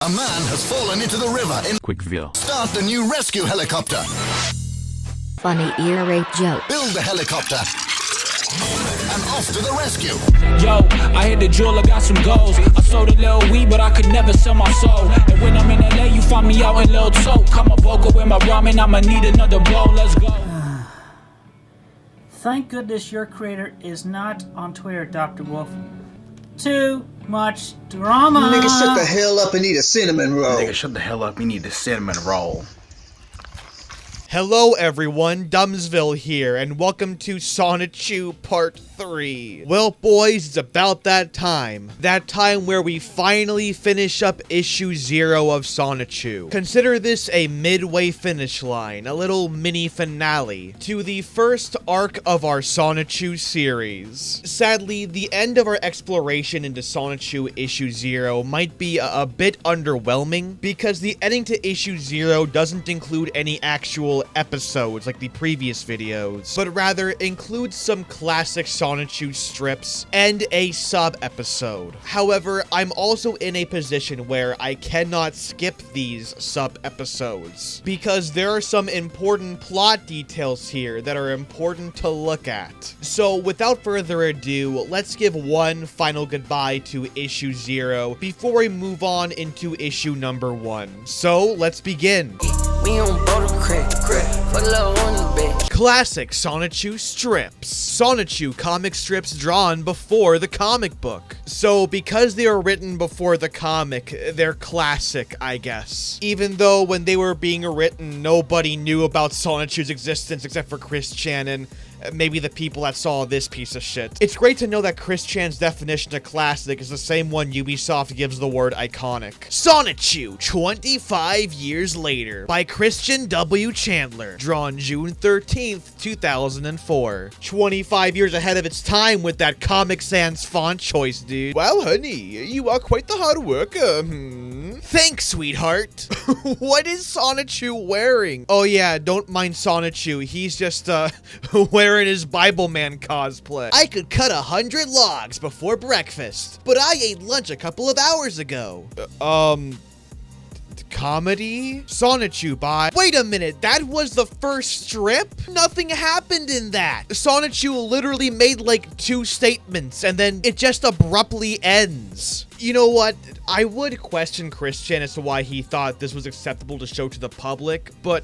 A man has fallen into the river in Quickville. Start the new rescue helicopter. Funny ear rape joke. Build the helicopter. And off to the rescue. Yo, I hit the jeweler, got some goals. I sold a little weed, but I could never sell my soul. And when I'm in LA, you find me out in Lil Toke. Come a vocal with my ramen, I'ma need another blow. Let's go. Thank goodness your creator is not on Twitter, Dr. Wolf. Too much drama. Nigga, shut the hell up and eat a cinnamon roll. Nigga, shut the hell up. We need the cinnamon roll. Hello everyone, Dumbsville here, and welcome to Sonichu Part 3. Well boys, it's about that time. That time where we finally finish up issue 0 of Sonichu. Consider this a midway finish line, a little mini finale, to the first arc of our Sonichu series. Sadly, the end of our exploration into Sonichu issue 0 might be a bit underwhelming, because the ending to issue 0 doesn't include any actual episodes like the previous videos, but rather includes some classic Sonichu strips and a sub-episode. However, I'm also in a position where I cannot skip these sub-episodes, because there are some important plot details here that are important to look at. So without further ado, let's give one final goodbye to issue 0 before we move on into issue number 1. So let's begin. We on boat crack, for the low on the bed. Classic Sonichu strips. Sonichu comic strips drawn before the comic book. So because they were written before the comic, they're classic, I guess. Even though when they were being written, nobody knew about Sonichu's existence except for Chris Chan and maybe the people that saw this piece of shit. It's great to know that Chris Chan's definition of classic is the same one Ubisoft gives the word iconic. Sonichu, 25 years later, by Christian W. Chandler, drawn June 13th, 2004. 25 years ahead of its time with that Comic Sans font choice, dude. Wow, honey, you are quite the hard worker. Thanks, sweetheart. What is Sonichu wearing? Oh yeah, don't mind Sonichu. He's just, wearing his Bible Man cosplay. I could cut 100 logs before breakfast, but I ate lunch a couple of hours ago. Comedy? Sonichu by... Wait a minute, that was the first strip? Nothing happened in that. Sonichu literally made like 2 statements and then it just abruptly ends. You know what? I would question Chris Chan as to why he thought this was acceptable to show to the public, but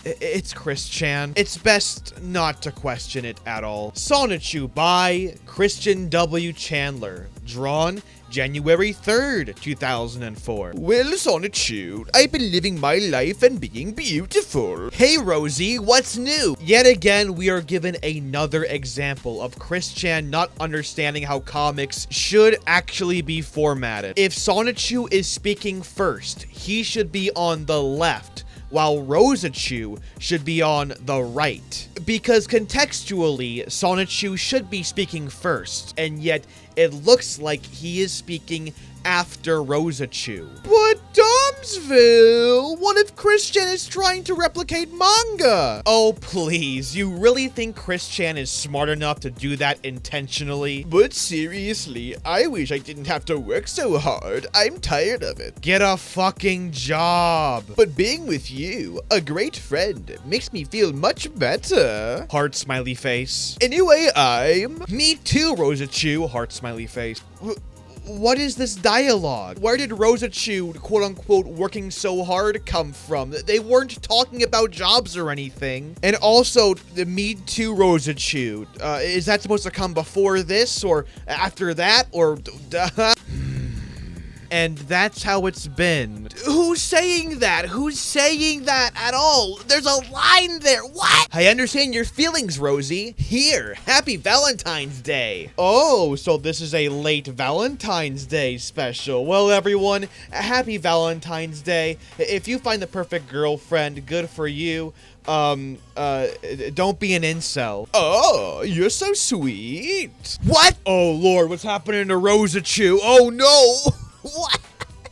it's Chris Chan. It's best not to question it at all. Sonichu by Christian W. Chandler. Drawn January 3rd, 2004. Well, Sonichu, I've been living my life and being beautiful. Hey, Rosie, what's new? Yet again, we are given another example of Chris Chan not understanding how comics should actually be formatted. If Sonichu is speaking first, he should be on the left, while Rosachu should be on the right. Because contextually, Sonichu should be speaking first, and yet it looks like he is speaking after Rosachu. But Domsville, what if Chris Chan is trying to replicate manga? Oh please, you really think Chris Chan is smart enough to do that intentionally? But seriously, I wish I didn't have to work so hard. I'm tired of it. Get a fucking job. But being with you, a great friend, makes me feel much better. Heart smiley face. Anyway, Me too, Rosachu. Heart smiley face. What is this dialogue? Where did Rosachu, quote-unquote, working so hard come from? They weren't talking about jobs or anything. And also, the Me Too Rosachu. Is that supposed to come before this, or after that, or... And that's how it's been. Who's saying that? Who's saying that at all? There's a line there. What? I understand your feelings, Rosie. Here, happy Valentine's Day. Oh, so this is a late Valentine's Day special. Well, everyone, happy Valentine's Day. If you find the perfect girlfriend, good for you. Don't be an incel. Oh, you're so sweet. What? Oh, Lord, what's happening to Rosachu? Oh, no. What?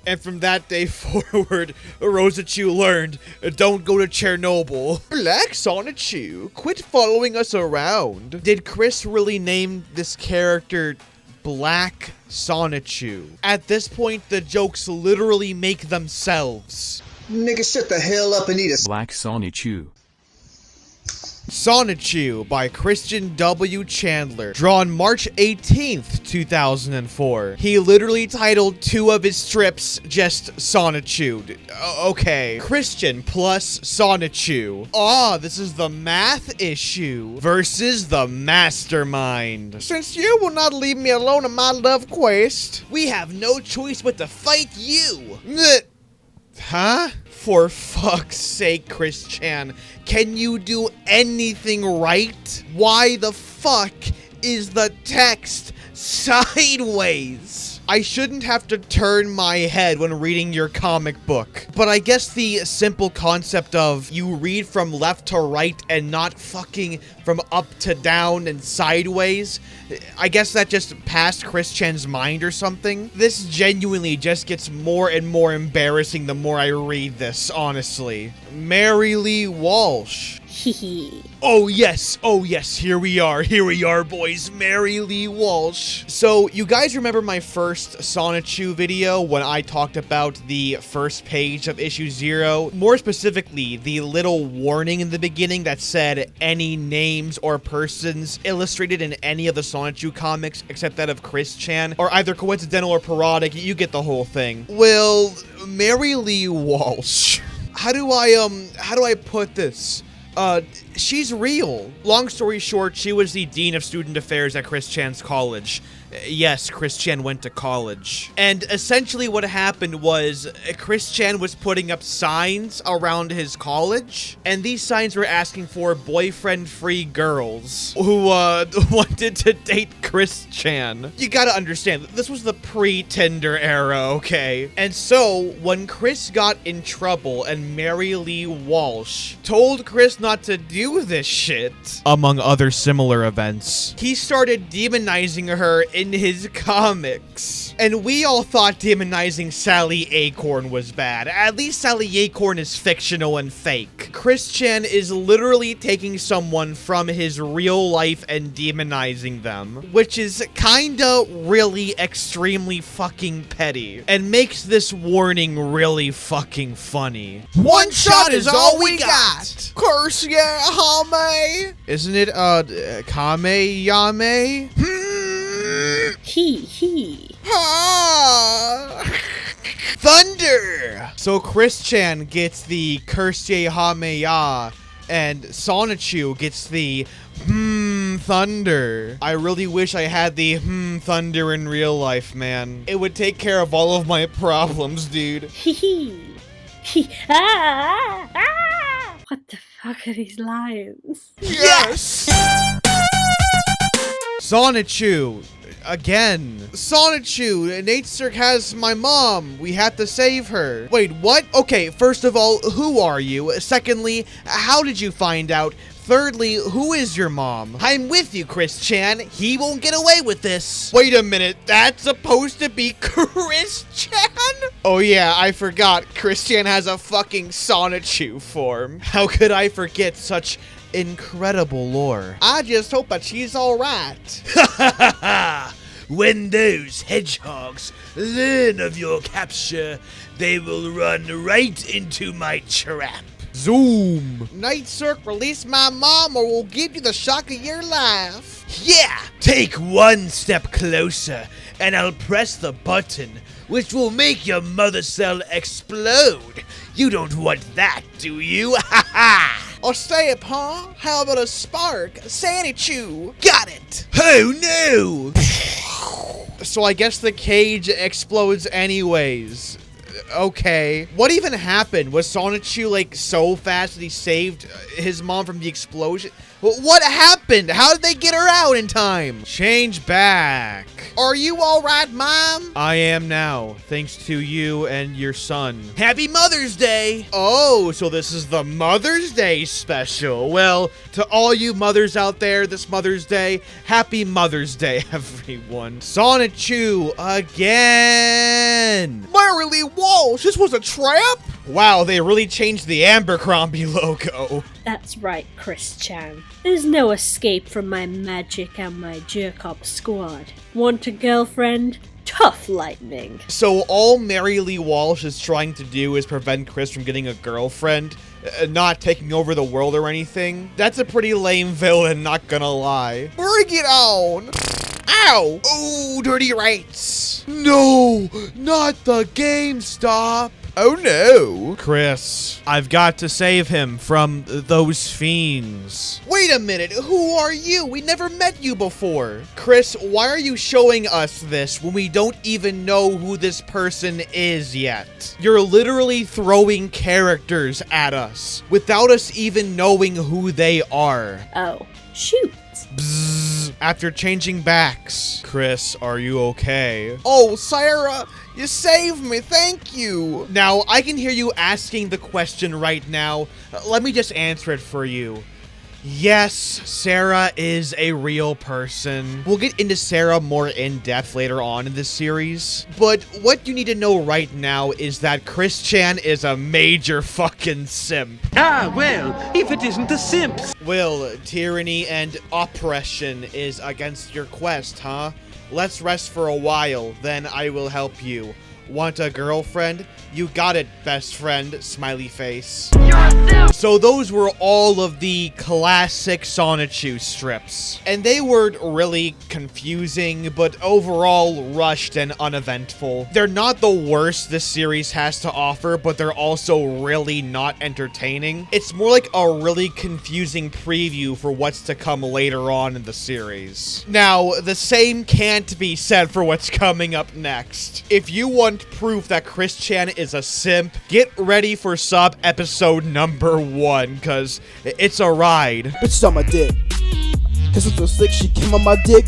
And from that day forward, Rosachu learned, don't go to Chernobyl. Relax, Sonichu. Quit following us around. Did Chris really name this character Black Sonichu. At this point, the jokes literally make themselves. Nigga, shut the hell up and eat a Black Sonichu. Sonichu by Christian W. Chandler, drawn March 18th, 2004. He literally titled 2 of his strips just Sonichu. Okay. Christian plus Sonichu. This is the math issue versus the mastermind. Since you will not leave me alone in my love quest, we have no choice but to fight you. Huh? For fuck's sake, Chris Chan. Can you do anything right? Why the fuck is the text sideways? I shouldn't have to turn my head when reading your comic book, but I guess the simple concept of you read from left to right and not fucking from up to down and sideways, I guess that just passed Chris Chan's mind or something. This genuinely just gets more and more embarrassing the more I read this, honestly. Mary Lee Walsh. Oh yes, here we are, boys. Mary Lee Walsh. So, you guys remember my first Sonichu video when I talked about the first page of issue 0? More specifically, the little warning in the beginning that said any names or persons illustrated in any of the Sonichu comics except that of Chris Chan are either coincidental or parodic. You get the whole thing. Well, Mary Lee Walsh. How do I put this? She's real. Long story short, she was the Dean of Student Affairs at Chris Chan's college. Yes, Chris Chan went to college. And essentially what happened was Chris Chan was putting up signs around his college, and these signs were asking for boyfriend-free girls who wanted to date Chris Chan. You gotta understand, this was the pre-Tinder era, okay? And so, when Chris got in trouble and Mary Lee Walsh told Chris not to do this shit, among other similar events, he started demonizing her in his comics. And we all thought demonizing Sally Acorn was bad. At least Sally Acorn is fictional and fake. Chris Chan is literally taking someone from his real life and demonizing them, which is kinda really extremely fucking petty, and makes this warning really fucking funny. One shot is all we got! Curse yeah, Hame! Isn't it, Kame Yame? Thunder! So Chris Chan gets the Curse Ye Hameya, and Sonichu gets the thunder. I really wish I had the thunder in real life, man. It would take care of all of my problems, dude. What the fuck are these lines? Yes! Sonichu. Again. Sonichu, Nate Cirque has my mom. We have to save her. Wait, what? Okay, first of all, who are you? Secondly, how did you find out? Thirdly, who is your mom? I'm with you, Chris Chan. He won't get away with this. Wait a minute, that's supposed to be Chris Chan? Oh yeah, I forgot. Chris Chan has a fucking Sonichu form. How could I forget such incredible lore? I just hope that she's alright. When those hedgehogs learn of your capture, they will run right into my trap. Zoom. Night Cirque, release my mom or we'll give you the shock of your life. Yeah! Take one step closer and I'll press the button, which will make your mother cell explode. You don't want that, do you? Ha ha! Or stay up, huh? How about a spark? Sonichu. Got it! Oh no! So I guess the cage explodes anyways. Okay. What even happened? Was Sonichu like so fast that he saved his mom from the explosion? What happened? How did they get her out in time? Change back. Are you alright, Mom? I am now, thanks to you and your son. Happy Mother's Day! Oh, so this is the Mother's Day special. Well, to all you mothers out there this Mother's Day, happy Mother's Day, everyone. Sonichu again. Mary Lee Walsh, this was a trap? Wow, they really changed the Abercrombie logo. That's right, Chris Chan. There's no escape from my magic and my jerk-op squad. Want a girlfriend? Tough lightning. So all Mary Lee Walsh is trying to do is prevent Chris from getting a girlfriend, not taking over the world or anything? That's a pretty lame villain, not gonna lie. Bring it on! Ow! Oh, dirty rights! No! Not the GameStop! Oh no! Chris, I've got to save him from those fiends. Wait a minute, who are you? We never met you before. Chris, why are you showing us this when we don't even know who this person is yet? You're literally throwing characters at us without us even knowing who they are. Oh, shoot. Bzzz, after changing backs. Chris, are you okay? Oh, Sarah, you saved me, thank you. Now, I can hear you asking the question right now. Let me just answer it for you. Yes, Sarah is a real person. We'll get into Sarah more in depth later on in this series. But what you need to know right now is that Chris Chan is a major fucking simp. Ah, well, if it isn't the Simps. Will, tyranny and oppression is against your quest, huh? Let's rest for a while, then I will help you. Want a girlfriend? You got it, best friend, smiley face. So those were all of the classic Sonichu strips. And they were really confusing, but overall rushed and uneventful. They're not the worst this series has to offer, but they're also really not entertaining. It's more like a really confusing preview for what's to come later on in the series. Now, the same can't be said for what's coming up next. If you want proof that Chris Chan is a simp, get ready for sub episode number 1, cause it's a ride. Bitches on my dick. Cause I'm so sick, she came on my dick,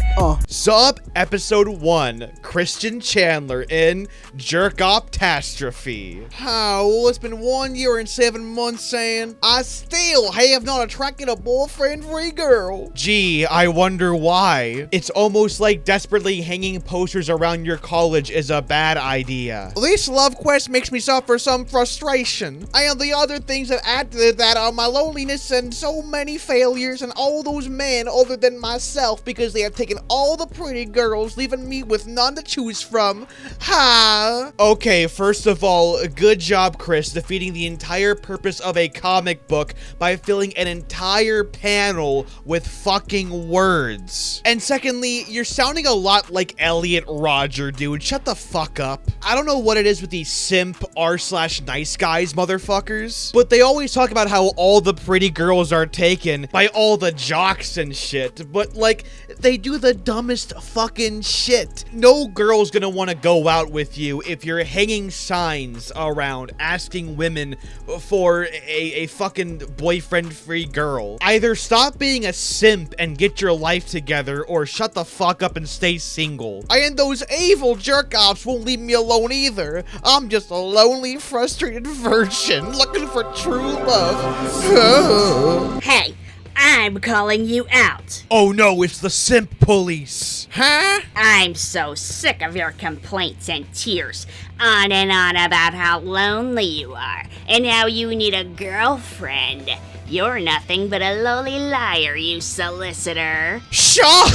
Sub episode 1, Christian Chandler in Jerk-op-ass-raphy. Oh, it's been 1 year and 7 months, and I still have not attracted a boyfriend-free girl. Gee, I wonder why. It's almost like desperately hanging posters around your college is a bad idea. This love quest makes me suffer some frustration. And the other things that add to that are my loneliness and so many failures and all those men other than myself because they have taken all the pretty girls, leaving me with none to choose from. Ha! Okay, first of all, good job, Chris, defeating the entire purpose of a comic book by filling an entire panel with fucking words. And secondly, you're sounding a lot like Elliot Rodger, dude. Shut the fuck up. I don't know what it is with these simp r/nice guys motherfuckers, but they always talk about how all the pretty girls are taken by all the jocks and shit. But like, they do the dumbest fucking shit. No girl's gonna want to go out with you if you're hanging signs around asking women for a fucking boyfriend-free girl. Either stop being a simp and get your life together, or shut the fuck up and stay single. And those evil jerk-offs won't leave me alone either. I'm just a lonely, frustrated virgin looking for true love. Hey, I'm calling you out. Oh no, it's the simp police. Huh? I'm so sick of your complaints and tears on and on about how lonely you are and how you need a girlfriend. You're nothing but a lowly liar, you solicitor. Shaw!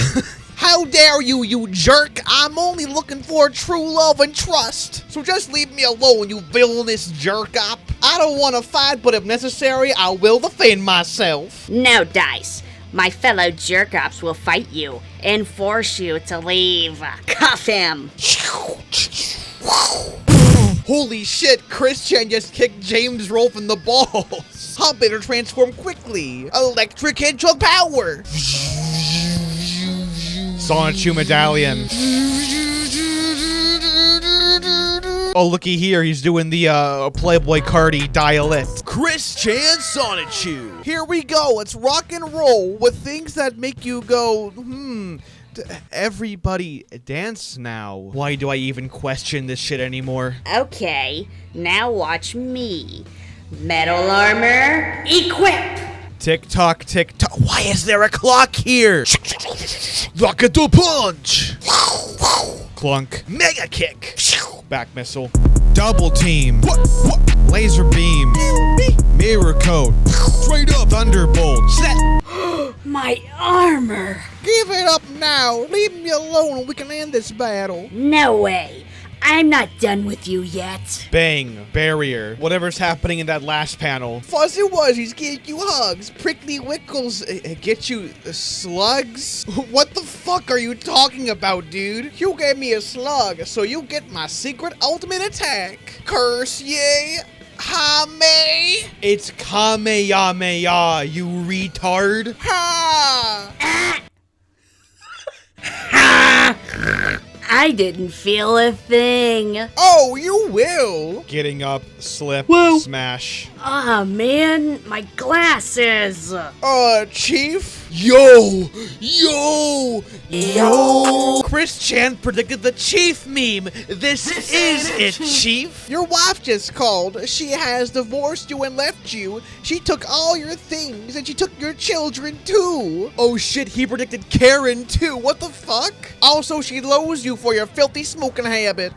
How dare you, you jerk! I'm only looking for true love and trust. So just leave me alone, you villainous jerk-op. I don't want to fight, but if necessary, I will defend myself. No dice. My fellow jerk-ops will fight you and force you to leave. Cuff him. Holy shit, Chris Chan just kicked James Rolfe in the balls. I better transform quickly. Electric hedgehog power. Sonichu medallion. Oh, looky here, he's doing the Playboy Cardi dial it. Chris Chan Sonichu. Here we go, let's rock and roll with things that make you go, Everybody dance now. Why do I even question this shit anymore? Okay, now watch me. Metal armor, equip! Tick-tock, tick-tock. Why is there a clock here? Rocket to punch! Clunk. Mega kick! Back missile. Double team. Laser beam. Mirror coat. Straight up. Thunderbolt. My My armor! Give it up now. Leave me alone and we can end this battle. No way. I'm not done with you yet. Bang. Barrier. Whatever's happening in that last panel. Fuzzy Wuzzies get you hugs. Prickly Wickles get you slugs. What the fuck are you talking about, dude? You gave me a slug, so you get my secret ultimate attack. Curse ye. Hame. It's Kamehameha, you retard. Ha! I didn't feel a thing. Oh, you will. Getting up, slip, smash. Aw, man, my glasses. Chief? Yo! Chris Chan predicted the Chief meme. This is it, Chief. Your wife just called. She has divorced you and left you. She took all your things and she took your children too. Oh shit, he predicted Karen too. What the fuck? Also, she loathes you for your filthy smoking habit.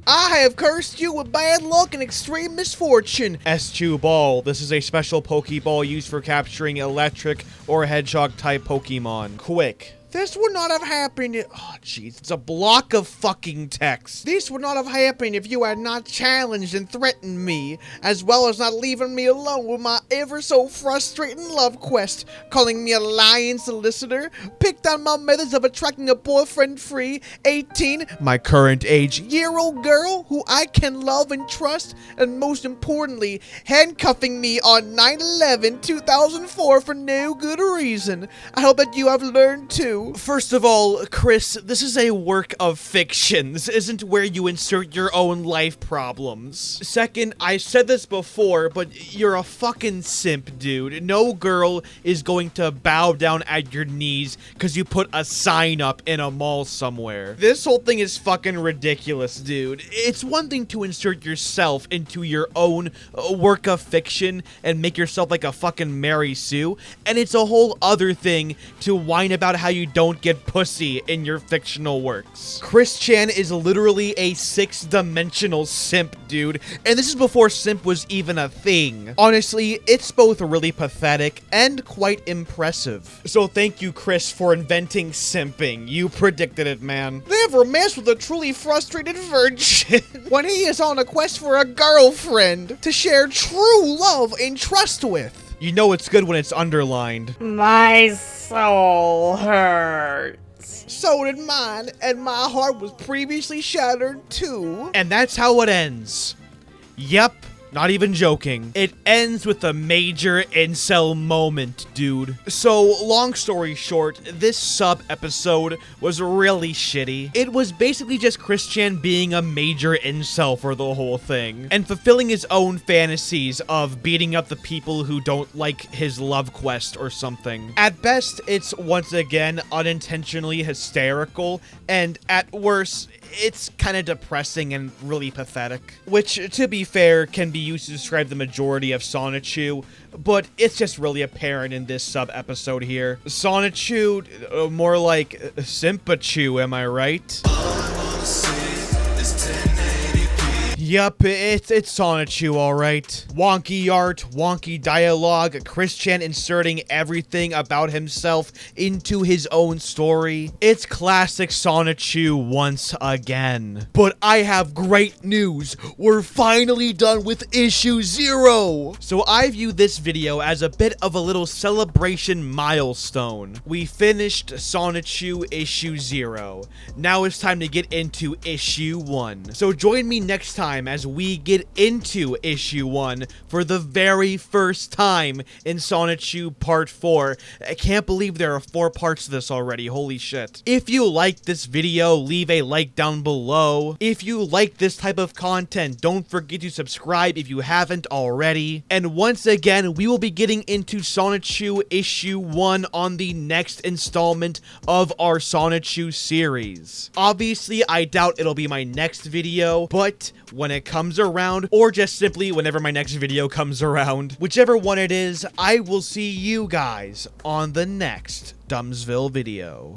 I have cursed you with bad luck and extreme misfortune. S2 Ball. This is a special Pokeball used for capturing electric or hedgehog type Pokemon. Quick. This would not have happened. Oh, jeez. It's a block of fucking text. This would not have happened if you had not challenged and threatened me, as well as not leaving me alone with my ever so frustrating love quest, calling me a lying solicitor, picked on my methods of attracting a boyfriend-free 18, my current age, year-old girl who I can love and trust, and most importantly, handcuffing me on 9/11/2004 for no good reason. I hope that you have learned too. First of all, Chris, this is a work of fiction. This isn't where you insert your own life problems. Second, I said this before, but you're a fucking simp, dude. No girl is going to bow down at your knees because you put a sign up in a mall somewhere. This whole thing is fucking ridiculous, dude. It's one thing to insert yourself into your own work of fiction and make yourself like a fucking Mary Sue, and it's a whole other thing to whine about how you don't get pussy in your fictional works. Chris Chan is literally a 6-dimensional simp, dude, and this is before simp was even a thing. Honestly, it's both really pathetic and quite impressive. So thank you, Chris, for inventing simping. You predicted it, man. Never mess with a truly frustrated virgin when he is on a quest for a girlfriend to share true love and trust with. You know it's good when it's underlined. My soul hurts. So did mine, and my heart was previously shattered too. And that's how it ends. Yep. Not even joking. It ends with a major incel moment, dude. So, long story short, this sub-episode was really shitty. It was basically just Chris Chan being a major incel for the whole thing, and fulfilling his own fantasies of beating up the people who don't like his love quest or something. At best, it's once again unintentionally hysterical, and at worst, it's kind of depressing and really pathetic. Which, to be fair, can be used to describe the majority of Sonichu, but it's just really apparent in this sub-episode here. Sonichu, more like Simpachu, am I right? Yup, it's Sonichu, alright. Wonky art, wonky dialogue, Chris Chan inserting everything about himself into his own story. It's classic Sonichu once again. But I have great news. We're finally done with issue 0. So I view this video as a bit of a little celebration milestone. We finished Sonichu issue 0. Now it's time to get into issue 1. So join me next time as we get into issue 1 for the very first time in Sonichu Part 4. I can't believe there are 4 parts to this already, holy shit. If you like this video, leave a like down below. If you like this type of content, don't forget to subscribe if you haven't already. And once again, we will be getting into Sonichu issue 1 on the next installment of our Sonichu series. Obviously, I doubt it'll be my next video, but when it comes around, or just simply whenever my next video comes around, whichever one it is, I will see you guys on the next Dumbsville video.